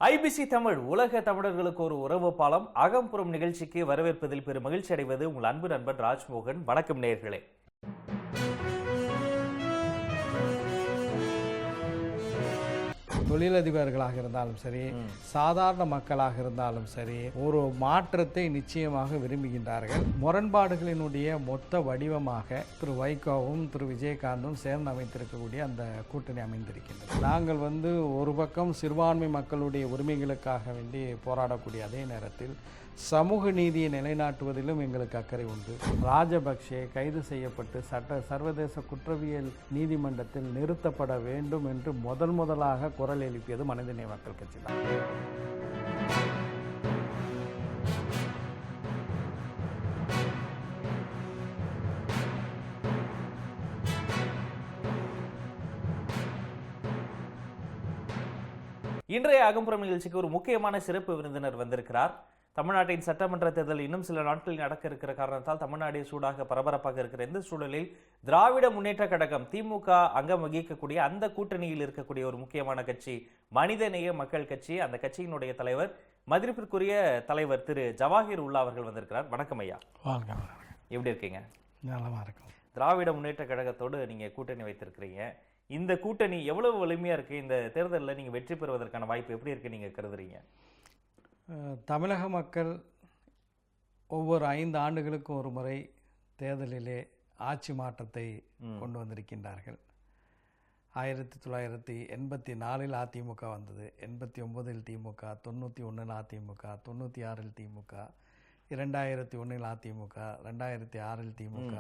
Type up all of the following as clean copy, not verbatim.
IBC Tamil உலக தமிழர்களுக்கு ஒரு உறவு பாலம் அகம்புறம் நிகழ்ச்சிக்கு வரவேற்பதில் பெரும் மகிழ்ச்சி அடைவது உங்கள் அன்பு நண்பன் ராஜ்மோகன். வணக்கம் நேயர்களே. தொழிலதிபர்களாக இருந்தாலும் சரி, சாதாரண மக்களாக இருந்தாலும் சரி, ஒரு மாற்றத்தை நிச்சயமாக விரும்புகின்றார்கள். முரண்பாடுகளினுடைய மொத்த வடிவமாக திரு வைகோவும் திரு விஜயகாந்தும் சேர்ந்து அமைத்திருக்கக்கூடிய அந்த கூட்டணி அமைந்திருக்கின்றது. நாங்கள் ஒரு பக்கம் சிறுபான்மை மக்களுடைய உரிமைகளுக்காக வேண்டி போராடக்கூடிய அதே நேரத்தில் சமூக நீதியை நிலைநாட்டுவதிலும் எங்களுக்கு அக்கறை உண்டு. ராஜபக்சே கைது செய்யப்பட்டு சர்வதேச குற்றவியல் நீதிமன்றத்தில் நிறுத்தப்பட வேண்டும் என்று முதலாக குரல் எழுப்பியது மனிதநேய மக்கள் கட்சி தான். இன்றைய அகம்புறம் நிகழ்ச்சிக்கு ஒரு முக்கியமான சிறப்பு விருந்தினர் வந்திருக்கிறார். தமிழ்நாட்டின் சட்டமன்ற தேர்தல் இன்னும் சில நாட்களில் நடக்க இருக்கிற காரணத்தால் தமிழ்நாடு சூடாக பரபரப்பாக இருக்கிற இந்த சூழலில் திராவிட முன்னேற்ற கழகம் திமுக அங்கம் வகிக்கக்கூடிய அந்த கூட்டணியில் இருக்கக்கூடிய ஒரு முக்கியமான கட்சி மனிதநேய மக்கள் கட்சி. அந்த கட்சியினுடைய தலைவர், மதிப்பிற்குரிய தலைவர் திரு ஜவாஹிர் உல்லா அவர்கள் வந்திருக்கிறார். வணக்கம் ஐயா. எப்படி இருக்கீங்க? நலமா இருக்கும். திராவிட முன்னேற்ற கழகத்தோடு நீங்க கூட்டணி வைத்திருக்கிறீங்க. இந்த கூட்டணி எவ்வளவு வலிமையா இருக்கு? இந்த தேர்தலில் நீங்க வெற்றி பெறுவதற்கான வாய்ப்பு எப்படி இருக்கு நீங்க கருதுறீங்க? தமிழக மக்கள் ஒவ்வொரு 5 ஆண்டுகளுக்கும் ஒரு முறை தேர்தலிலே ஆட்சி மாற்றத்தை கொண்டு வந்திருக்கின்றார்கள். 1984 அதிமுக வந்தது, 89 திமுக, 91 அதிமுக, 96 திமுக, 2001 அதிமுக, 2006 திமுக,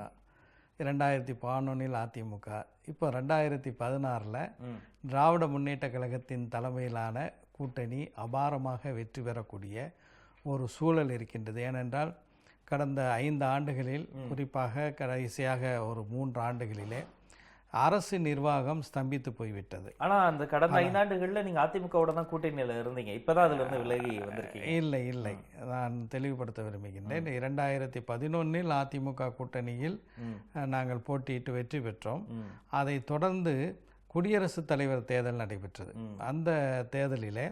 2011 அதிமுக, இப்போ 2016 திராவிட முன்னேற்ற கழகத்தின் தலைமையிலான கூட்டணி அபாரமாக வெற்றி பெறக்கூடிய ஒரு சூழல் இருக்கின்றது. ஏனென்றால் கடந்த 5 ஆண்டுகளில், குறிப்பாக கடைசியாக ஒரு 3 ஆண்டுகளிலே அரசு நிர்வாகம் ஸ்தம்பித்து போய்விட்டது. ஆனால் அந்த கடந்த 5 ஆண்டுகளில் நீங்கள் அதிமுகவோட தான் கூட்டணியில் இருந்தீங்க, இப்போதான் அதில் இருந்து விலகி வந்திருக்கீங்க. இல்லை, நான் தெளிவுபடுத்த விரும்புகின்றேன். 2011 அதிமுக கூட்டணியில் நாங்கள் போட்டியிட்டு வெற்றி பெற்றோம். அதை தொடர்ந்து குடியரசுத் தலைவர் தேர்தல் நடைபெற்றது. அந்த தேர்தலிலே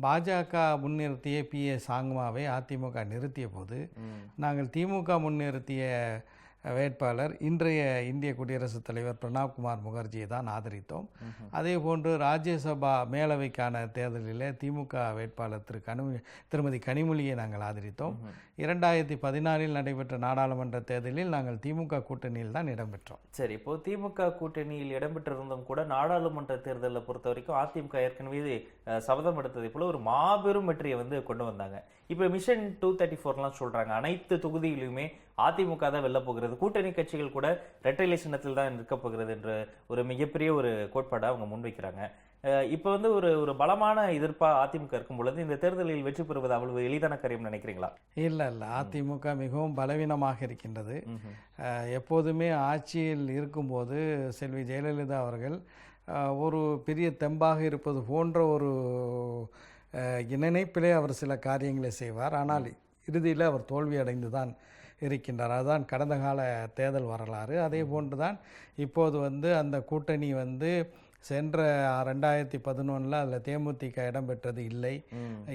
பாஜக முன்னிறுத்திய PA சாங்மாவை அதிமுக நிறுத்திய போது நாங்கள் திமுக முன்னிறுத்திய வேட்பாளர் இன்றைய இந்திய குடியரசுத் தலைவர் பிரணாப் குமார் முகர்ஜியை தான் ஆதரித்தோம். அதே போன்று ராஜ்யசபா மேலவைக்கான தேர்தலில் திமுக வேட்பாளர் திருமதி கனிமொழியை நாங்கள் ஆதரித்தோம். 2014 நடைபெற்ற நாடாளுமன்ற தேர்தலில் நாங்கள் திமுக கூட்டணியில் தான் இடம்பெற்றோம். சரி, இப்போ திமுக கூட்டணியில் இடம்பெற்றிருந்தும் கூட நாடாளுமன்ற தேர்தலை பொறுத்த வரைக்கும் அதிமுக ஏற்கனவே சபதம் எடுத்ததை போல ஒரு மாபெரும் வெற்றியை கொண்டு வந்தாங்க. இப்போ மிஷன் 234 சொல்றாங்க, அனைத்து தொகுதியிலுமே அதிமுக தான் வெல்ல போகிறது, கூட்டணி கட்சிகள் கூட இரட்டை சின்னத்தில் தான் இருக்க போகிறது என்ற ஒரு மிகப்பெரிய ஒரு கோட்பாடை அவங்க முன்வைக்கிறாங்க. இப்போ ஒரு பலமான எதிர்ப்பா அதிமுக இருக்கும் பொழுது இந்த தேர்தலில் வெற்றி பெறுவது அவ்வளவு எளிதான காரியம் நினைக்கிறீங்களா? இல்லை, அதிமுக மிகவும் பலவீனமாக இருக்கின்றது. எப்போதுமே ஆட்சியில் இருக்கும்போது செல்வி ஜெயலலிதா அவர்கள் ஒரு பெரிய தெம்பாக இருப்பது போன்ற ஒரு நினைப்பிலே அவர் சில காரியங்களை செய்வார். ஆனால் இறுதியில் அவர் தோல்வி அடைந்து தான் இருக்கின்றார். அதுதான் கடந்த கால தேர்தல் வரலாறு. அதே போன்று தான் இப்போது அந்த கூட்டணி சென்ற 2011 அதில் தேமுதிக இடம்பெற்றது இல்லை,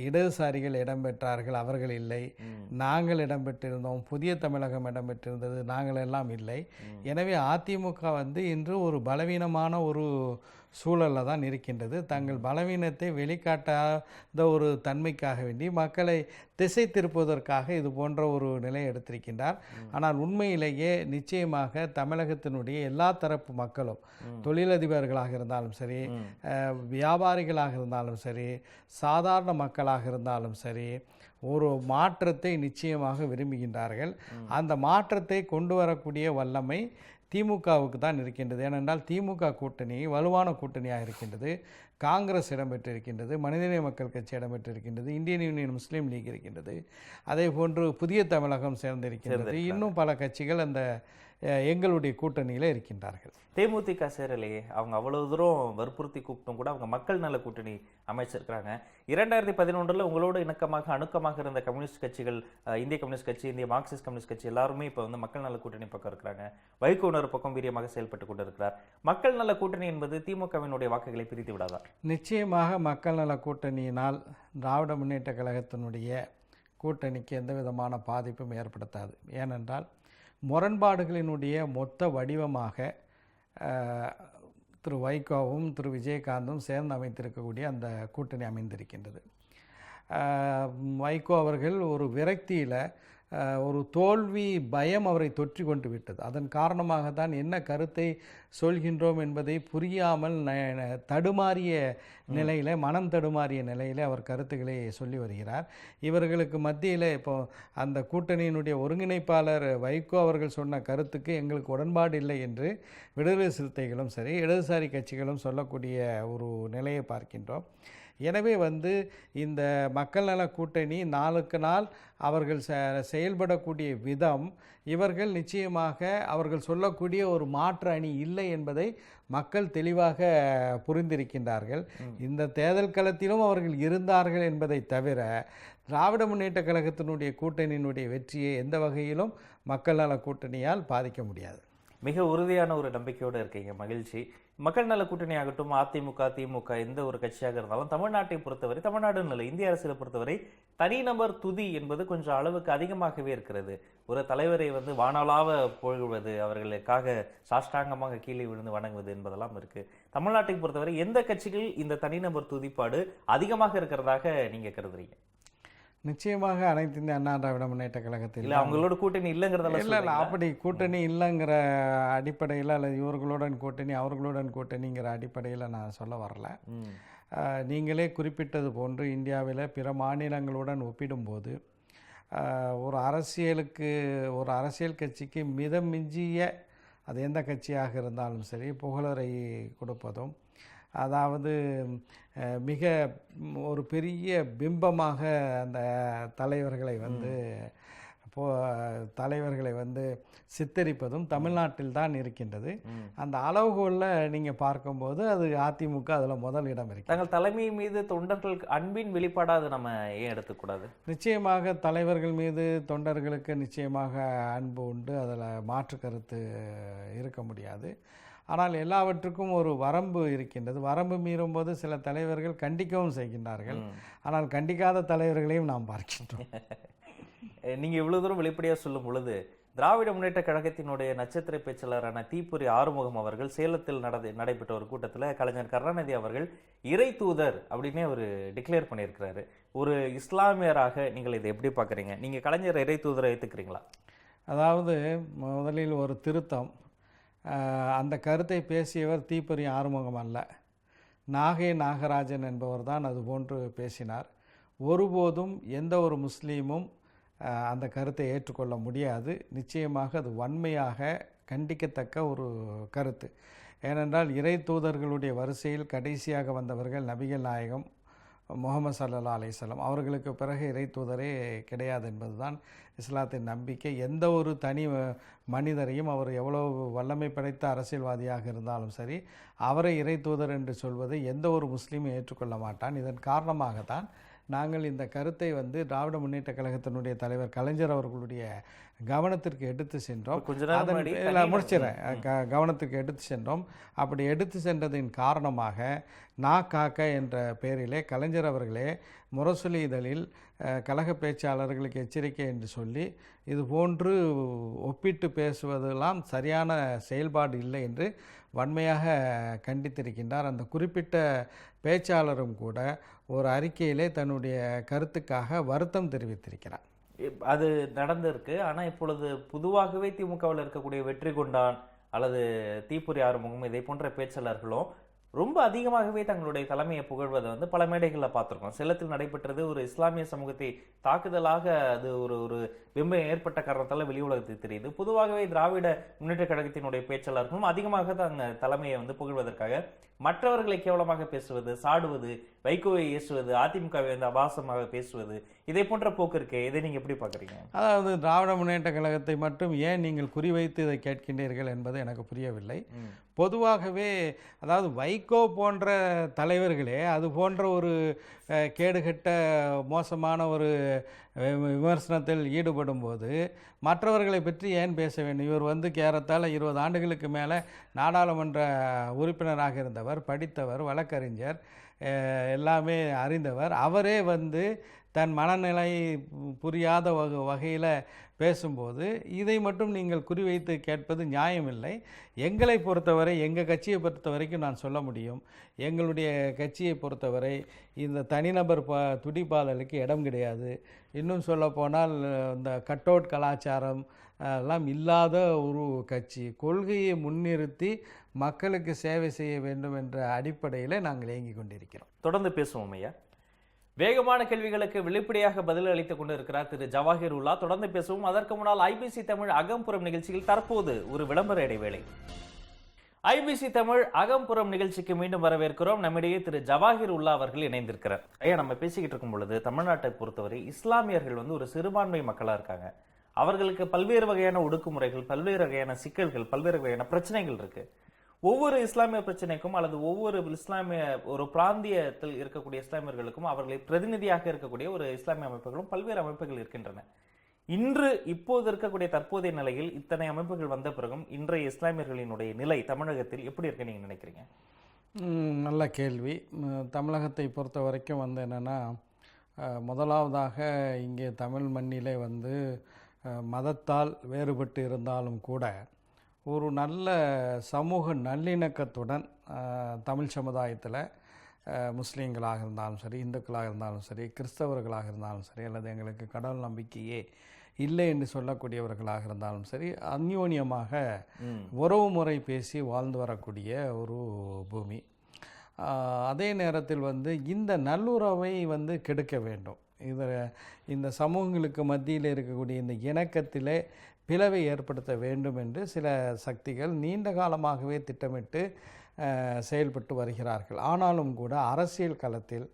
இடதுசாரிகள் இடம்பெற்றார்கள், அவர்கள் இல்லை. நாங்கள் இடம்பெற்றிருந்தோம், புதிய தமிழகம் இடம்பெற்றிருந்தது, நாங்கள் எல்லாம் இல்லை. எனவே அதிமுக இன்று ஒரு பலவீனமான ஒரு சூழலில் தான் இருக்கின்றது. தங்கள் பலவீனத்தை வெளிக்காட்டாத ஒரு தன்மைக்காக வேண்டி மக்களை திசை திருப்புவதற்காக இது போன்ற ஒரு நிலை எடுத்திருக்கின்றார். ஆனால் உண்மையிலேயே நிச்சயமாக தமிழகத்தினுடைய எல்லா தரப்பு மக்களும், தொழிலதிபர்களாக இருந்தாலும் சரி, வியாபாரிகளாக இருந்தாலும் சரி, சாதாரண மக்களாக இருந்தாலும் சரி, ஒரு மாற்றத்தை நிச்சயமாக விரும்புகின்றார்கள். அந்த மாற்றத்தை கொண்டு வரக்கூடிய வல்லமை திமுகவுக்கு தான் இருக்கின்றது. ஏனென்றால் திமுக கூட்டணி வலுவான கூட்டணியாக இருக்கின்றது. காங்கிரஸ் இடம்பெற்றிருக்கின்றது, மனிதநேய மக்கள் கட்சி இடம்பெற்றிருக்கின்றது, இந்தியன் யூனியன் முஸ்லீம் லீக் இருக்கின்றது, அதே போன்று புதிய தமிழகம் சேர்ந்திருக்கின்றது, இன்னும் பல கட்சிகள் அந்த எங்களுடைய கூட்டணியில் இருக்கின்றார்கள். தேமுதிக சேரலையே, அவங்க அவ்வளவு தூரம் வற்புறுத்தி கூப்பிட்டும் கூட அவங்க மக்கள் நல கூட்டணி அமைச்சிருக்கிறாங்க. 2011 உங்களோட இணக்கமாக அணுக்கமாக இருந்த கம்யூனிஸ்ட் கட்சிகள், இந்திய கம்யூனிஸ்ட் கட்சி, இந்திய மார்க்சிஸ்ட் கம்யூனிஸ்ட் கட்சி எல்லாருமே இப்போ வந்து மக்கள் நல கூட்டணி பக்கம் இருக்கிறாங்க. வைகோ ஒரு பக்கம் வீரியமாக செயல்பட்டு கொண்டு இருக்கிறார். மக்கள் நல கூட்டணி என்பது திமுகவினுடைய வாக்குகளை பிரித்து விடாதா? நிச்சயமாக மக்கள் நல கூட்டணியினால் திராவிட முன்னேற்ற கழகத்தினுடைய கூட்டணிக்கு எந்த விதமான பாதிப்பும் ஏற்படுத்தாது. ஏனென்றால் முரண்பாடுகளினுடைய மொத்த வடிவமாக திரு வைகோவும் திரு விஜயகாந்தும் சேர்ந்து அமைத்திருக்கக்கூடிய அந்த கூட்டணி அமைந்திருக்கின்றது. வைகோ அவர்கள் ஒரு விரக்தியில், ஒரு தோல்வி பயம் அவரை தொற்றி கொண்டு விட்டது. அதன் காரணமாக தான் என்ன கருத்தை சொல்கின்றோம் என்பதை புரியாமல் தடுமாறிய நிலையில், மனம் தடுமாறிய நிலையில் அவர் கருத்துக்களை சொல்லி வருகிறார். இவர்களுக்கு மத்தியில் இப்போ அந்த கூட்டணியினுடைய ஒருங்கிணைப்பாளர் வைகோ அவர்கள் சொன்ன கருத்துக்கு எங்களுக்கு உடன்பாடு இல்லை என்று விடுதலை சிறுத்தைகளும் சரி, இடதுசாரி கட்சிகளும் சொல்லக்கூடிய ஒரு நிலையை பார்க்கின்றோம். எனவே இந்த மக்கள் நல கூட்டணி நாளுக்கு நாள் அவர்கள் செயல்படக்கூடிய விதம், இவர்கள் நிச்சயமாக அவர்கள் சொல்லக்கூடிய ஒரு மாற்று அணி இல்லை என்பதை மக்கள் தெளிவாக புரிந்திருக்கின்றார்கள். இந்த தேர்தல் களத்திலும் அவர்கள் இருந்தார்கள் என்பதை தவிர திராவிட முன்னேற்ற கழகத்தினுடைய கூட்டணியினுடைய வெற்றியை எந்த வகையிலும் மக்கள் நல கூட்டணியால் பாதிக்க முடியாது. மிக உறுதியான ஒரு நம்பிக்கையோடு இருக்கீங்க, மகிழ்ச்சி. மக்கள் நல கூட்டணி ஆகட்டும், அதிமுக, திமுக எந்த ஒரு கட்சியாக இருந்தாலும் தமிழ்நாட்டை பொறுத்தவரை, தமிழ்நாடுன்னு இல்லை இந்திய அரசியலை பொறுத்தவரை தனிநபர் துதி என்பது கொஞ்சம் அளவுக்கு அதிகமாகவே இருக்கிறது. ஒரு தலைவரை வானாளாவ புகழ்வது, அவர்களுக்காக சாஷ்டாங்கமாக கீழே விழுந்து வணங்குவது என்பதெல்லாம் இருக்கு. தமிழ்நாட்டை பொறுத்தவரை எந்த கட்சிகள் இந்த தனிநபர் துதிப்பாடு அதிகமாக இருக்கிறதாக நீங்க கருதுறீங்க? நிச்சயமாக அனைத்து இந்திய அண்ணா திராவிட முன்னேற்ற கழகத்தில் அவங்களோட கூட்டணி இல்லைங்கிறதெல்லாம் இல்லை, அப்படி கூட்டணி இல்லைங்கிற அடிப்படையில் அல்லது இவர்களுடன் கூட்டணி அவர்களுடன் கூட்டணிங்கிற அடிப்படையில் நான் சொல்ல வரல. நீங்களே குறிப்பிட்டது போன்று இந்தியாவில் பிற மாநிலங்களுடன் ஒப்பிடும்போது ஒரு அரசியல் கட்சிக்கு மிதம் மிஞ்சிய, அது எந்த கட்சியாக இருந்தாலும் சரி, புகழரை கொடுப்பதும், அதாவது மிக ஒரு பெரிய பிம்பமாக அந்த தலைவர்களை சித்தரிப்பதும் தமிழ்நாட்டில் தான் இருக்கின்றது. அந்த அளவுகோலில் நீங்கள் பார்க்கும்போது அது அதிமுக அதில் முதல் இடம் இருக்கு. தங்கள் தலைமை மீது தொண்டர்கள் அன்பின் வெளிப்பாடாக நம்ம ஏன் எடுத்துக்கூடாது? நிச்சயமாக தலைவர்கள் மீது தொண்டர்களுக்கு நிச்சயமாக அன்பு உண்டு, அதில் மாற்று கருத்து இருக்க முடியாது. ஆனால் எல்லாவற்றுக்கும் ஒரு வரம்பு இருக்கின்றது. வரம்பு மீறும்போது சில தலைவர்கள் கண்டிக்கவும் செய்கின்றார்கள். ஆனால் கண்டிக்காத தலைவர்களையும் நாம் பார்க்கின்றோம். நீங்கள் இவ்வளோ தூரம் வெளிப்படையாக சொல்லும் பொழுது, திராவிட முன்னேற்ற கழகத்தினுடைய நட்சத்திர பேச்சாளரான தீப்புரி ஆறுமுகம் அவர்கள் சேலத்தில் நடைபெற்ற ஒரு கூட்டத்தில் கலைஞர் கருணாநிதி அவர்கள் இறை தூதர் அப்படின்னே ஒரு டிக்ளேர் பண்ணியிருக்கிறாரு. ஒரு இஸ்லாமியராக நீங்கள் இதை எப்படி பார்க்குறீங்க? நீங்கள் கலைஞர் இறை தூதரை ஏற்றுக்கிறீங்களா? அதாவது முதலில் ஒரு திருத்தம், அந்த கருத்தை பேசியவர் தீப்பொறி ஆறுமுகம் அல்ல, நாகை நாகராஜன் என்பவர் தான் அது போன்று பேசினார். ஒருபோதும் எந்த ஒரு முஸ்லீமும் அந்த கருத்தை ஏற்றுக்கொள்ள முடியாது. நிச்சயமாக அது வன்மையாக கண்டிக்கத்தக்க ஒரு கருத்து. ஏனென்றால் இறை தூதர்களுடைய வரிசையில் கடைசியாக வந்தவர்கள் நபிகள் நாயகம் முகமது ஸல்லல்லாஹு அலைஹி வஸல்லம். அவர்களுக்கு பிறகு இறை தூதரே கிடையாது என்பதுதான் இஸ்லாத்தின் நம்பிக்கை. எந்த ஒரு தனி மனிதரையும், அவர் எவ்வளவு வல்லமை படைத்த அரசியல்வாதியாக இருந்தாலும் சரி, அவரை இறை தூதர் என்று சொல்வதை எந்த ஒரு முஸ்லீமும் ஏற்றுக்கொள்ள மாட்டான். இதன் காரணமாகத்தான் நாங்கள் இந்த கருத்தை திராவிட முன்னேற்ற கழகத்தினுடைய தலைவர் கலைஞர் அவர்களுடைய கவனத்திற்கு எடுத்து சென்றோம். கவனத்திற்கு எடுத்து சென்றோம். அப்படி எடுத்து சென்றதின் காரணமாக காக்க என்ற பெயரிலே கலைஞர் அவர்களே முரசொலி இதழில் கழக பேச்சாளர்களுக்கு எச்சரிக்கை என்று சொல்லி இது போன்று ஒப்பிட்டு பேசுவதெல்லாம் சரியான செயல்பாடு இல்லை என்று வன்மையாக கண்டித்திருக்கின்றார். அந்த குறிப்பிட்ட பேச்சாளரும் கூட ஒரு அறிக்கையிலே தன்னுடைய கருத்துக்காக வருத்தம் தெரிவித்திருக்கிறார். அது நடந்திருக்கு. ஆனால் இப்பொழுது பொதுவாகவே திமுகவில் இருக்கக்கூடிய வெற்றி கொண்டான் அல்லது தீப்புரி ஆறுமுகம் இதை போன்ற பேச்சாளர்களும் ரொம்ப அதிகமாகவே தங்களுடைய தலைமையை புகழ்வதை பல மேடைகளில் பார்த்துருக்கோம். சேலத்தில் நடைபெற்றது ஒரு இஸ்லாமிய சமூகத்தை தாக்குதலாக அது ஒரு பிம்பம் ஏற்பட்ட காரணத்தால் வெளி உலகத்துக்கு தெரியுது. பொதுவாகவே திராவிட முன்னேற்ற கழகத்தினுடைய பேச்சாளர்களும் அதிகமாக தங்க தலைமையை புகழ்வதற்காக மற்றவர்களை கேவலமாக பேசுவது, சாடுவது, வைகோவை ஏசுவது, அதிமுகவை அபாசமாக பேசுவது, இதே போன்ற போக்கு இருக்கே, இதை நீங்க எப்படி பாக்குறீங்க? அதாவது திராவிட முன்னேற்ற கழகத்தை மட்டும் ஏன் நீங்கள் குறிவைத்து இதை கேட்கின்றீர்கள் என்பது எனக்கு புரியவில்லை. பொதுவாகவே அதாவது வைகோ போன்ற தலைவர்களே அது போன்ற ஒரு கேடுகெட்ட மோசமான ஒரு விமர்சனத்தில் ஈடுபடும் போது மற்றவர்களை பற்றி ஏன் பேச வேண்டும்? இவர் வந்து ஏறத்தாழ 20 ஆண்டுகளுக்கு மேலே நாடாளுமன்ற உறுப்பினராக இருந்தவர், படித்தவர், வழக்கறிஞர், எல்லாமே அறிந்தவர். அவரே வந்து தன் மனநிலை புரியாத வகையில் பேசும்போது இதை மட்டும் நீங்கள் குறிவைத்து கேட்பது நியாயமில்லை. எங்களை பொறுத்தவரை, எங்கள் கட்சியை பொறுத்த வரைக்கும் நான் சொல்ல முடியும், எங்களுடைய கட்சியை பொறுத்தவரை இந்த தனிநபர் துடிப்பாளருக்கு இடம் கிடையாது. இன்னும் சொல்லப்போனால் இந்த கட் அவுட் கலாச்சாரம் எல்லாம் இல்லாத ஒரு கட்சி. கொள்கையை முன்னிறுத்தி மக்களுக்கு சேவை செய்ய வேண்டும் என்ற அடிப்படையில் நாங்கள் இயங்கிக் கொண்டிருக்கிறோம். தொடர்ந்து பேசுவோம் ஐயா. வேகமான கேள்விகளுக்கு வெளிப்படையாக பதில் அளித்துக் கொண்டிருக்கிறார் திரு ஜவாஹிர் உல்லா. தொடர்ந்து பேசுவோம். அதற்கு முன்னால் ஐபிசி தமிழ் அகம்புறம் நிகழ்ச்சியில் தற்போது ஒரு விளம்பர இடைவேளை. ஐபிசி தமிழ் அகம்புறம் நிகழ்ச்சிக்கு மீண்டும் வரவேற்கிறோம். நம்மிடையே திரு ஜவாஹிர் உல்லா அவர்கள் இணைந்திருக்கிறார். ஐயா, நம்ம பேசிக்கிட்டு இருக்கும் பொழுது தமிழ்நாட்டை பொறுத்தவரை இஸ்லாமியர்கள் வந்து ஒரு சிறுபான்மை மக்களா இருக்காங்க. அவர்களுக்கு பல்வேறு வகையான ஒடுக்குமுறைகள், பல்வேறு வகையான சிக்கல்கள், பல்வேறு வகையான பிரச்சனைகள் இருக்கு. ஒவ்வொரு இஸ்லாமிய பிரச்சனைக்கும் அல்லது ஒவ்வொரு இஸ்லாமிய ஒரு பிராந்தியத்தில் இருக்கக்கூடிய இஸ்லாமியர்களுக்கும் அவர்களை பிரதிநிதியாக இருக்கக்கூடிய ஒரு இஸ்லாமிய அமைப்புகளும் பல்வேறு அமைப்புகள் இருக்கின்றன. இப்போது இருக்கக்கூடிய தற்போதைய நிலையில் இத்தனை அமைப்புகள் வந்த பிறகும் இன்றைய இஸ்லாமியர்களினுடைய நிலை தமிழகத்தில் எப்படி இருக்கு நீங்க நினைக்கிறீங்க? நல்ல கேள்வி. தமிழகத்தை பொறுத்த வரைக்கும் வந்து என்னென்னா, முதலாவதாக இங்கே தமிழ் மண்ணிலே வந்து மதத்தால் வேறுபட்டு இருந்தாலும் கூட ஒரு நல்ல சமூக நல்லிணக்கத்துடன் தமிழ் சமுதாயத்தில் முஸ்லீம்களாக இருந்தாலும் சரி, இந்துக்களாக இருந்தாலும் சரி, கிறிஸ்தவர்களாக இருந்தாலும் சரி, அல்லது எங்களுக்கு கடவுள் நம்பிக்கையே இல்லை என்று சொல்லக்கூடியவர்களாக இருந்தாலும் சரி, அந்யோன்யமாக உறவு முறை பேசி வாழ்ந்து வரக்கூடிய ஒரு பூமி. அதே நேரத்தில் வந்து இந்த நல்லுறவை வந்து கெடுக்க வேண்டும். இந்த சமூகங்களுக்கு மத்தியில் இருக்கக்கூடிய இந்த இணக்கத்திலே பிளவை ஏற்படுத்த வேண்டும் என்று சில சக்திகள் நீண்ட காலமாகவே திட்டமிட்டு செயல்பட்டு வருகிறார்கள். ஆனாலும் கூட அரசியல் களத்தில்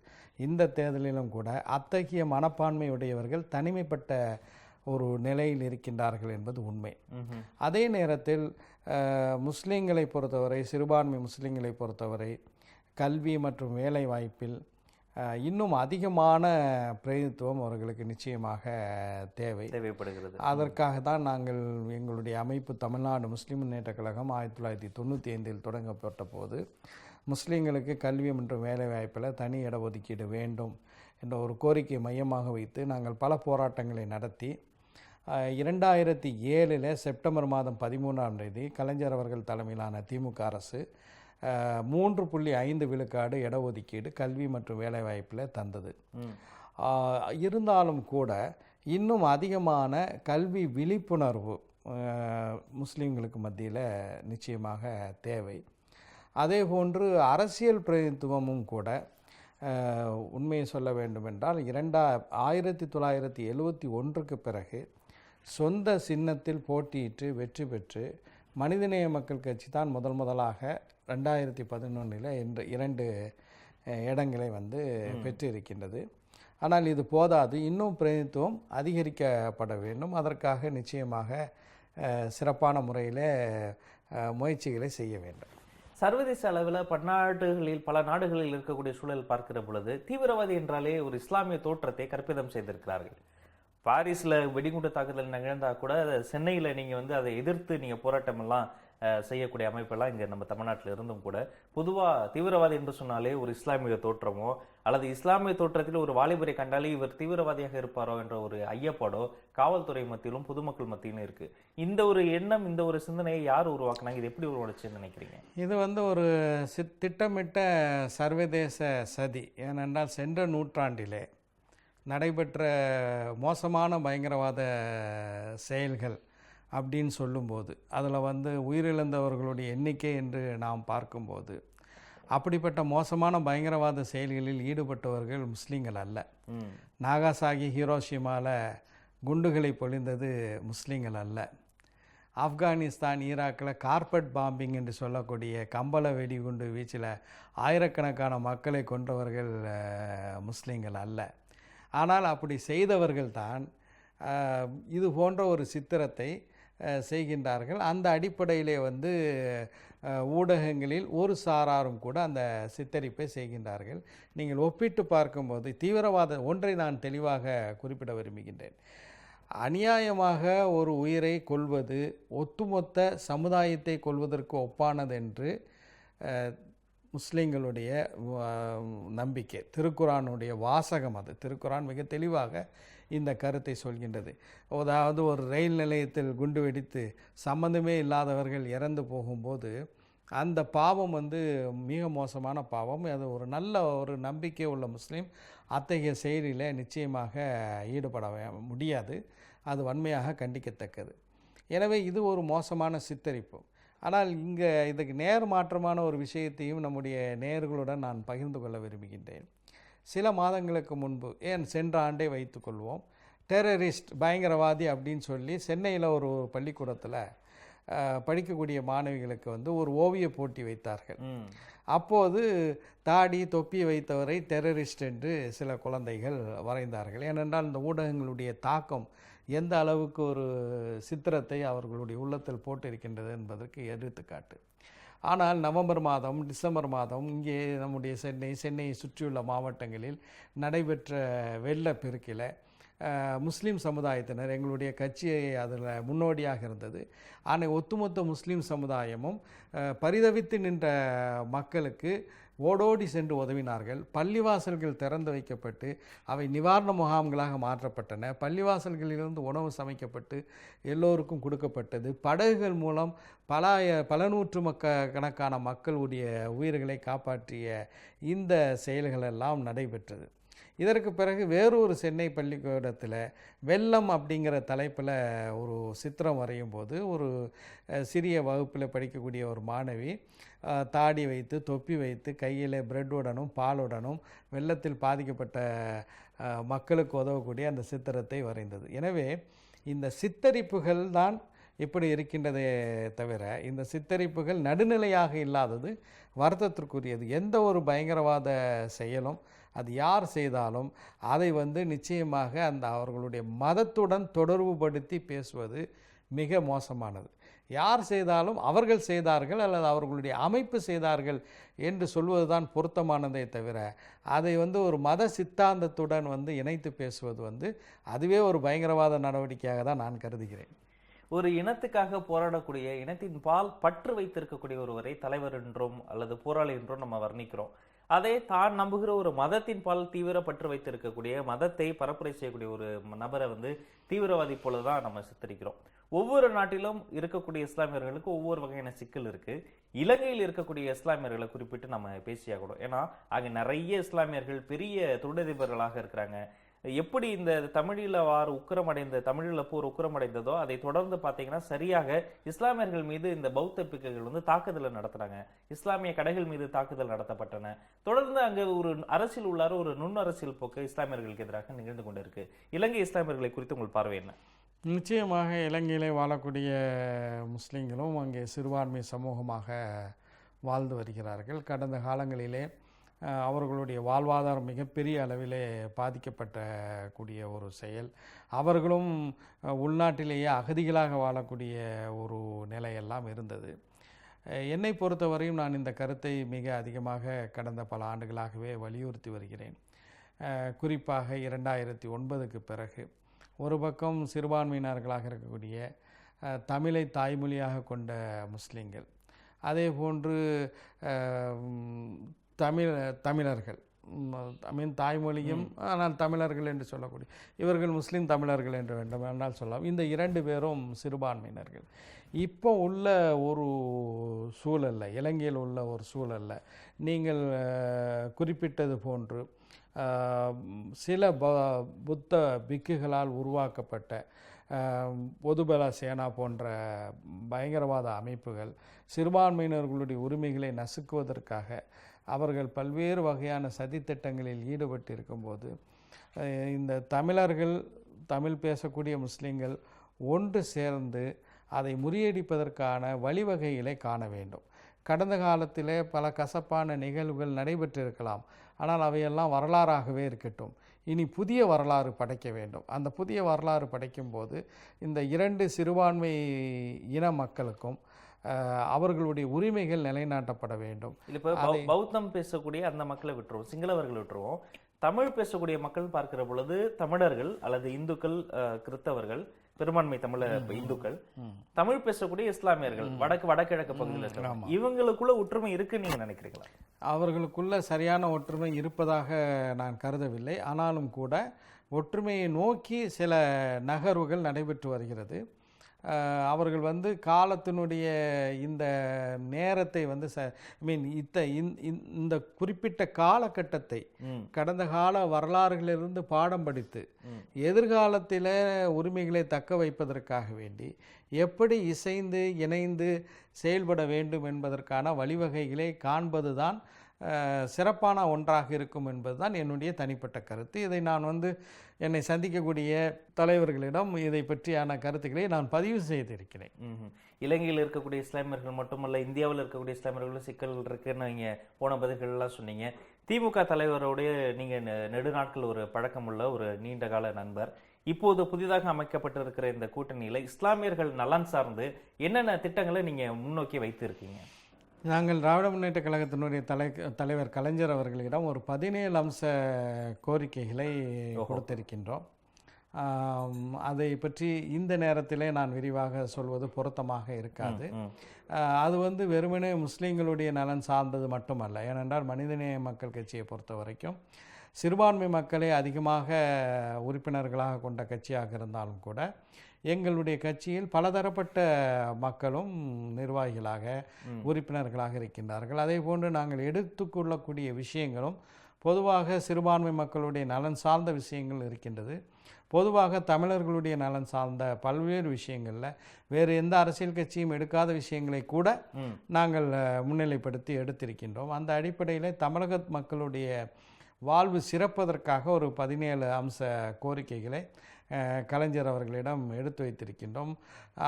இந்த தேர்தலிலும் கூட அத்தகைய மனப்பான்மையுடையவர்கள் தனிமைப்பட்ட ஒரு நிலையில் இருக்கின்றார்கள் என்பது உண்மை. அதே நேரத்தில் முஸ்லீம்களை பொறுத்தவரை, சிறுபான்மை முஸ்லீம்களை பொறுத்தவரை கல்வி மற்றும் வேலை வாய்ப்பில் இன்னும் அதிகமான பிரதிநிதித்துவம் அவர்களுக்கு நிச்சயமாக தேவைப்படுகிறது. அதற்காக தான் நாங்கள் எங்களுடைய அமைப்பு தமிழ்நாடு முஸ்லீம் முன்னேற்ற கழகம் 1995 தொடங்கப்பட்ட போது முஸ்லீம்களுக்கு கல்வி மற்றும் வேலை வாய்ப்பில் தனி இடஒதுக்கீடு வேண்டும் என்ற ஒரு கோரிக்கையை மையமாக வைத்து நாங்கள் பல போராட்டங்களை நடத்தி 2007 செப்டம்பர் மாதம் 13ஆம் தேதி கலைஞர் அவர்கள் தலைமையிலான திமுக அரசு 3.5 விழுக்காடு இடஒதுக்கீடு கல்வி மற்றும் வேலைவாய்ப்பில் தந்தது. இருந்தாலும் கூட இன்னும் அதிகமான கல்வி விழிப்புணர்வு முஸ்லீம்களுக்கு மத்தியில் நிச்சயமாக தேவை. அதே போன்று அரசியல் பிரதிநிதித்துவமும் கூட உண்மையை சொல்ல வேண்டுமென்றால் 1971 பிறகு சொந்த சின்னத்தில் போட்டியிட்டு வெற்றி பெற்று மனிதநேய மக்கள் கட்சி தான் முதலாக 2011 2 இடங்களை வந்து பெற்றிருக்கின்றது. ஆனால் இது போதாது, இன்னும் பிரதிநிதித்துவம் அதிகரிக்கப்பட வேண்டும். அதற்காக நிச்சயமாக சிறப்பான முறையில் முயற்சிகளை செய்ய வேண்டும். சர்வதேச அளவில் பல நாடுகளில் இருக்கக்கூடிய சூழல் பார்க்கிற பொழுது தீவிரவாதி என்றாலே ஒரு இஸ்லாமிய தோற்றத்தை கற்பிதம் செய்திருக்கிறார்கள். பாரிஸில் வெடிகுண்டு தாக்குதல் நிகழ்ந்தா கூட சென்னையில் நீங்கள் வந்து அதை எதிர்த்து நீங்கள் போராட்டம் எல்லாம் செய்யக்கூடிய அமைப்பெல்லாம் இங்கே நம்ம தமிழ்நாட்டில் இருந்தும் கூட பொதுவாக தீவிரவாதி என்று சொன்னாலே ஒரு இஸ்லாமிய தோற்றமோ அல்லது இஸ்லாமிய தோற்றத்தில் ஒரு வாலிபரை கண்டாலே இவர் தீவிரவாதியாக இருப்பாரோ என்ற ஒரு ஐயப்பாடோ காவல்துறை மத்தியிலும் பொதுமக்கள் மத்தியிலும் இருக்கு. இந்த ஒரு எண்ணம், இந்த ஒரு சிந்தனையை யார் உருவாக்குனாங்க? இது எப்படி உருவாச்சுன்னு நினைக்கிறீங்க? இது வந்து ஒரு திட்டமிட்ட சர்வதேச சதி. ஏனென்றால் சென்ற நூற்றாண்டிலே நடைபெற்ற மோசமான பயங்கரவாத செயல்கள் அப்படின்னு சொல்லும்போது அதில் வந்து உயிரிழந்தவர்களுடைய எண்ணிக்கை என்று நாம் பார்க்கும்போது அப்படிப்பட்ட மோசமான பயங்கரவாத செயல்களில் ஈடுபட்டவர்கள் முஸ்லீம்கள் அல்ல. நாகாசாகி, ஹீரோஷிமாவில் குண்டுகளை பொழிந்தது முஸ்லீம்கள் அல்ல. ஆப்கானிஸ்தான், ஈராக்கில் கார்பெட் பாம்பிங் என்று சொல்லக்கூடிய கம்பள வெடிகுண்டு வீச்சில் ஆயிரக்கணக்கான மக்களை கொன்றவர்கள் முஸ்லீம்கள் அல்ல. ஆனால் அப்படி செய்தவர்கள்தான் இது போன்ற ஒரு சித்திரத்தை செய்கின்றார்கள். அந்த அடிப்படையிலே வந்து ஊடகங்களில் ஒரு சாராரும் கூட அந்த சித்தரிப்பை செய்கின்றார்கள். நீங்கள் ஒப்பிட்டு பார்க்கும்போது தீவிரவாத ஒன்றை நான் தெளிவாக குறிப்பிட விரும்புகின்றேன். அநியாயமாக ஒரு உயிரை கொல்வது ஒட்டுமொத்த சமுதாயத்தை கொல்வதற்கு ஒப்பானது என்று முஸ்லிம்களுடைய நம்பிக்கை. திருக்குரானுடைய வாசகம் அது. திருக்குரான் மிக தெளிவாக இந்த கருத்தை சொல்கின்றது. அதாவது ஒரு ரயில் நிலையத்தில் குண்டு வெடித்து சம்பந்தமே இல்லாதவர்கள் இறந்து போகும்போது அந்த பாவம் வந்து மிக மோசமான பாவம். அது ஒரு நல்ல ஒரு நம்பிக்கை உள்ள முஸ்லீம் அத்தகைய செயலில் நிச்சயமாக ஈடுபட முடியாது. அது வன்மையாக கண்டிக்கத்தக்கது. எனவே இது ஒரு மோசமான சித்தரிப்பு. ஆனால் இங்கே இதுக்கு நேர் மாற்றமான ஒரு விஷயத்தையும் நம்முடைய நேயர்களுடன் நான் பகிர்ந்து கொள்ள விரும்புகின்றேன். சில மாதங்களுக்கு முன்பு, சென்ற ஆண்டே வைத்துக்கொள்வோம், டெரரிஸ்ட் பயங்கரவாதி அப்படின்னு சொல்லி சென்னையில் ஒரு பள்ளிக்கூடத்தில் படிக்கக்கூடிய மாணவிகளுக்கு வந்து ஒரு ஓவிய போட்டி வைத்தார்கள். அப்போது தாடி தொப்பி வைத்தவரை டெரரிஸ்ட் என்று சில குழந்தைகள் வரைந்தார்கள். ஏனென்றால் இந்த ஊடகங்களுடைய தாக்கம் எந்த அளவுக்கு ஒரு சித்திரத்தை அவர்களுடைய உள்ளத்தில் போட்டிருக்கின்றது என்பதற்கு எடுத்துக்காட்டு. ஆனால் நவம்பர் மாதம், டிசம்பர் மாதம் இங்கே நம்முடைய சென்னையை சுற்றியுள்ள மாவட்டங்களில் நடைபெற்ற வெள்ளப்பெருக்கில் முஸ்லீம் சமுதாயத்தினர், எங்களுடைய கட்சியை அதில் முன்னோடியாக இருந்தது, ஆனால் ஒட்டுமொத்த முஸ்லீம் சமுதாயமும் பரிதவித்து நின்ற மக்களுக்கு ஓடோடி சென்று உதவினார்கள். பள்ளிவாசல்கள் திறந்து வைக்கப்பட்டு அவை நிவாரண முகாம்களாக மாற்றப்பட்டன. பள்ளிவாசல்களிலிருந்து உணவு சமைக்கப்பட்டு எல்லோருக்கும் கொடுக்கப்பட்டது. படகுகள் மூலம் பல நூற்று கணக்கான மக்களுடைய உயிர்களை காப்பாற்றிய இந்த செயல்களெல்லாம் நடைபெற்றது. இதற்கு பிறகு வேறொரு சென்னை பள்ளிக்கூடத்தில் வெள்ளம் அப்படிங்கிற தலைப்பில் ஒரு சித்திரம் வரையும் போது ஒரு சிறிய வகுப்பில் படிக்கக்கூடிய ஒரு மாணவி தாடி வைத்து தொப்பி வைத்து கையில் பிரெட்டுடனும் பாலுடனும் வெள்ளத்தில் பாதிக்கப்பட்ட மக்களுக்கு உதவக்கூடிய அந்த சித்திரத்தை வரைந்தது. எனவே இந்த சித்தரிப்புகள் தான் இப்படி இருக்கின்றதே தவிர இந்த சித்தரிப்புகள் நடுநிலையாக இல்லாதது வருத்தத்திற்குரியது. எந்த ஒரு பயங்கரவாத செயலும் அது யார் செய்தாலும் அதை வந்து நிச்சயமாக அந்த அவர்களுடைய மதத்துடன் தொடர்புபடுத்தி பேசுவது மிக மோசமானது. யார் செய்தாலும் அவர்கள் செய்தார்கள் அல்லது அவர்களுடைய அமைப்பு செய்தார்கள் என்று சொல்வது தான் பொருத்தமானதே தவிர அதை வந்து ஒரு மத சித்தாந்தத்துடன் வந்து இணைத்து பேசுவது வந்து அதுவே ஒரு பயங்கரவாத நடவடிக்கையாக தான் நான் கருதுகிறேன். ஒரு இனத்துக்காக போராடக்கூடிய, இனத்தின் பால் பற்று வைத்திருக்கக்கூடிய ஒருவரை தலைவர் என்றும் அல்லது போராளி என்றும் நம்ம வர்ணிக்கிறோம். அதே தான் நம்புகிற ஒரு மதத்தின் பால் தீவிர பற்று வைத்திருக்கக்கூடிய, மதத்தை பரப்புரை செய்யக்கூடிய ஒரு நபரை வந்து தீவிரவாதி போலதான் நம்ம சித்தரிக்கிறோம். ஒவ்வொரு நாட்டிலும் இருக்கக்கூடிய இஸ்லாமியர்களுக்கு ஒவ்வொரு வகையான சிக்கல் இருக்கு. இலங்கையில் இருக்கக்கூடிய இஸ்லாமியர்களை குறிப்பிட்டு நம்ம பேசியாகணும். ஏன்னா அங்கே நிறைய இஸ்லாமியர்கள் பெரிய தொழிலதிபர்களாக இருக்கிறாங்க. எப்படி இந்த தமிழில் தமிழில் போர் உக்கிரமடைந்ததோ அதை தொடர்ந்து பார்த்தீங்கன்னா சரியாக இஸ்லாமியர்கள் மீது இந்த பௌத்த பிக்குகள் வந்து தாக்குதலை நடத்துறாங்க. இஸ்லாமிய கடைகள் மீது தாக்குதல் நடத்தப்பட்டன. தொடர்ந்து அங்கே ஒரு அரசியல் உள்ளார ஒரு நுண்ணரசியல் போக்கு இஸ்லாமியர்களுக்கு எதிராக நிகழ்ந்து கொண்டு இருக்கு. இலங்கை இஸ்லாமியர்களை குறித்து உங்கள் பார்வை என்ன? நிச்சயமாக இலங்கையிலே வாழக்கூடிய முஸ்லீம்களும் அங்கே சிறுபான்மை சமூகமாக வாழ்ந்து வருகிறார்கள். கடந்த காலங்களிலே அவர்களுடைய வாழ்வாதாரம் மிகப்பெரிய அளவிலே பாதிக்கப்பட்ட ஒரு செயல். அவர்களும் உள்நாட்டிலேயே அகதிகளாக வாழக்கூடிய ஒரு நிலையெல்லாம் இருந்தது. என்னை பொறுத்தவரையும் நான் இந்த கருத்தை மிக அதிகமாக கடந்த பல ஆண்டுகளாகவே வலியுறுத்தி வருகிறேன். குறிப்பாக 2009க்கு பிறகு ஒரு பக்கம் சிறுபான்மையினர்களாக இருக்கக்கூடிய தமிழை தாய்மொழியாக கொண்ட முஸ்லீம்கள், அதே போன்று தமிழர்கள் தாய்மொழியும் ஆனால் தமிழர்கள் என்று சொல்லக்கூடிய இவர்கள் முஸ்லீம் தமிழர்கள் என்று வேண்டுமென்றால் சொல்லலாம். இந்த 2 பேரும் சிறுபான்மையினர்கள். இப்போ உள்ள ஒரு சூழல்ல, இலங்கையில் உள்ள ஒரு சூழல்ல நீங்கள் குறிப்பிட்டது போன்று சில புத்த பிக்குகளால் உருவாக்கப்பட்ட பொதுபல சேனா போன்ற பயங்கரவாத அமைப்புகள் சிறுபான்மையினர்களுடைய உரிமைகளை நசுக்குவதற்காக அவர்கள் பல்வேறு வகையான சதித்திட்டங்களில் ஈடுபட்டு இருக்கும்போது இந்த தமிழர்கள், தமிழ் பேசக்கூடிய முஸ்லீம்கள் ஒன்று சேர்ந்து அதை முறியடிப்பதற்கான வழிவகைகளை காண வேண்டும். கடந்த காலத்திலே பல கசப்பான நிகழ்வுகள் நடைபெற்றிருக்கலாம், ஆனால் அவையெல்லாம் வரலாறாகவே இருக்கட்டும். இனி புதிய வரலாறு படைக்க வேண்டும். அந்த புதிய வரலாறு படைக்கும்போது இந்த 2 சிறுபான்மை இன மக்களுக்கும் அவர்களுடைய உரிமைகள் நிலைநாட்டப்பட வேண்டும். இப்போ பௌத்தம் பேசக்கூடிய அந்த மக்களை விட்டுருவோம், சிங்களவர்கள் விட்டுருவோம். தமிழ் பேசக்கூடிய மக்கள் பார்க்கிற பொழுது தமிழர்கள் அல்லது இந்துக்கள், கிறிஸ்தவர்கள், பெரும்பான்மை தமிழ இந்துக்கள், தமிழ் பேசக்கூடிய இஸ்லாமியர்கள், வடகிழக்கு பகுதியில் இருக்கிறாங்க, இவங்களுக்குள்ள ஒற்றுமை இருக்குன்னு நீங்க நினைக்கிறீங்களா? அவர்களுக்குள்ள சரியான ஒற்றுமை இருப்பதாக நான் கருதவில்லை. ஆனாலும் கூட ஒற்றுமையை நோக்கி சில நகர்வுகள் நடைபெற்று வருகிறது. அவர்கள் வந்து காலத்தினுடைய இந்த நேரத்தை வந்து இந்த குறிப்பிட்ட காலகட்டத்தை கடந்த கால வரலாறுகளிலிருந்து பாடம் படித்து எதிர்காலத்தில் உரிமைகளை தக்க வைப்பதற்காக வேண்டி எப்படி இசைந்து இணைந்து செயல்பட வேண்டும் என்பதற்கான வழிவகைகளை காண்பதுதான் சிறப்பான ஒன்றாக இருக்கும் என்பதுதான் என்னுடைய தனிப்பட்ட கருத்து. இதை நான் வந்து என்னை சந்திக்கக்கூடிய தலைவர்களிடம் இதை பற்றியான கருத்துக்களை நான் பதிவு செய்திருக்கிறேன். இலங்கையில் இருக்கக்கூடிய இஸ்லாமியர்கள் மட்டுமல்ல, இந்தியாவில் இருக்கக்கூடிய இஸ்லாமியர்களும் சிக்கல் இருக்குன்னு நீங்கள் போன பதில்கள்லாம் சொன்னீங்க. திமுக தலைவரோடைய நீங்கள் நெடுநாட்கள் ஒரு பழக்கமுள்ள ஒரு நீண்ட கால நண்பர். இப்போது புதிதாக அமைக்கப்பட்டிருக்கிற இந்த கூட்டணியில் இஸ்லாமியர்கள் நலன் சார்ந்து என்னென்ன திட்டங்களை நீங்கள் முன்னோக்கி வைத்திருக்கீங்க? நாங்கள் திராவிட முன்னேற்ற கழகத்தினுடைய தலைவர் கலைஞர் அவர்களிடம் ஒரு 17 அம்ச கோரிக்கைகளை கொடுத்திருக்கின்றோம். அதை பற்றி இந்த நேரத்திலே நான் விரிவாக சொல்வது பொருத்தமாக இருக்காது. அது வந்து வெறுமனே முஸ்லீம்களுடைய நலன் சார்ந்தது மட்டுமல்ல. ஏனென்றால் மனிதநேய மக்கள் கட்சியை பொறுத்த வரைக்கும் சிறுபான்மை மக்களை அதிகமாக உறுப்பினர்களாக கொண்ட கட்சியாக இருந்தாலும் கூட எங்களுடைய கட்சியில் பலதரப்பட்ட மக்களும் நிர்வாகிகளாக உறுப்பினர்களாக இருக்கின்றார்கள். அதே போன்று நாங்கள் எடுத்துக்கொள்ளக்கூடிய விஷயங்களும் பொதுவாக சிறுபான்மை மக்களுடைய நலன் சார்ந்த விஷயங்கள் இருக்கின்றது. பொதுவாக தமிழர்களுடைய நலன் சார்ந்த பல்வேறு விஷயங்களில் வேறு எந்த அரசியல் கட்சியும் எடுக்காத விஷயங்களை கூட நாங்கள் முன்னிலைப்படுத்தி எடுத்திருக்கின்றோம். அந்த அடிப்படையில் தமிழக மக்களுடைய வாழ்வு சிறப்பதற்காக ஒரு 17 அம்ச கோரிக்கைகளை கலைஞர் அவர்களிடம் எடுத்து வைத்திருக்கின்றோம்.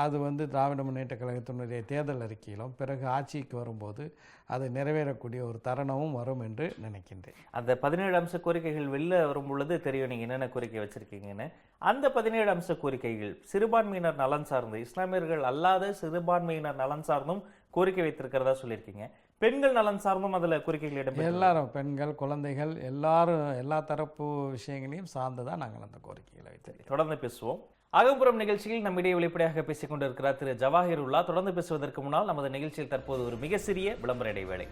அது வந்து திராவிட முன்னேற்ற கழகத்தினுடைய தேர்தல் அறிக்கையிலும் பிறகு ஆட்சிக்கு வரும்போது அது நிறைவேறக்கூடிய ஒரு தருணமும் வரும் என்று நினைக்கின்றேன். அந்த 17 அம்ச கோரிக்கைகள் வெளில வரும் பொழுது தெரியும் நீங்கள் என்னென்ன கோரிக்கை வச்சுருக்கீங்கன்னு. அந்த 17 அம்ச கோரிக்கைகள் சிறுபான்மையினர் நலன் சார்ந்து, இஸ்லாமியர்கள் அல்லாத சிறுபான்மையினர் நலன் சார்ந்தும் கோரிக்கை வைத்திருக்கிறதா சொல்லியிருக்கீங்க. பெண்கள் நலன் சார்ந்தும் அதில் கோரிக்கைகள் இடம் எல்லாரும், பெண்கள், குழந்தைகள், எல்லாரும், எல்லா தரப்பு விஷயங்களையும் சார்ந்துதான் நாங்கள் அந்த கோரிக்கைகளை வைத்திருக்கோம். தொடர்ந்து பேசுவோம். அகம்புறம் நிகழ்ச்சியில் நம்மிடையே வெளிப்படையாக பேசிக் கொண்டிருக்கிறார் திரு ஜவாஹிருல்லா. தொடர்ந்து பேசுவதற்கு முன்னால் நமது நிகழ்ச்சியில் தற்போது ஒரு மிக சிறிய விளம்பர இடைவேளை.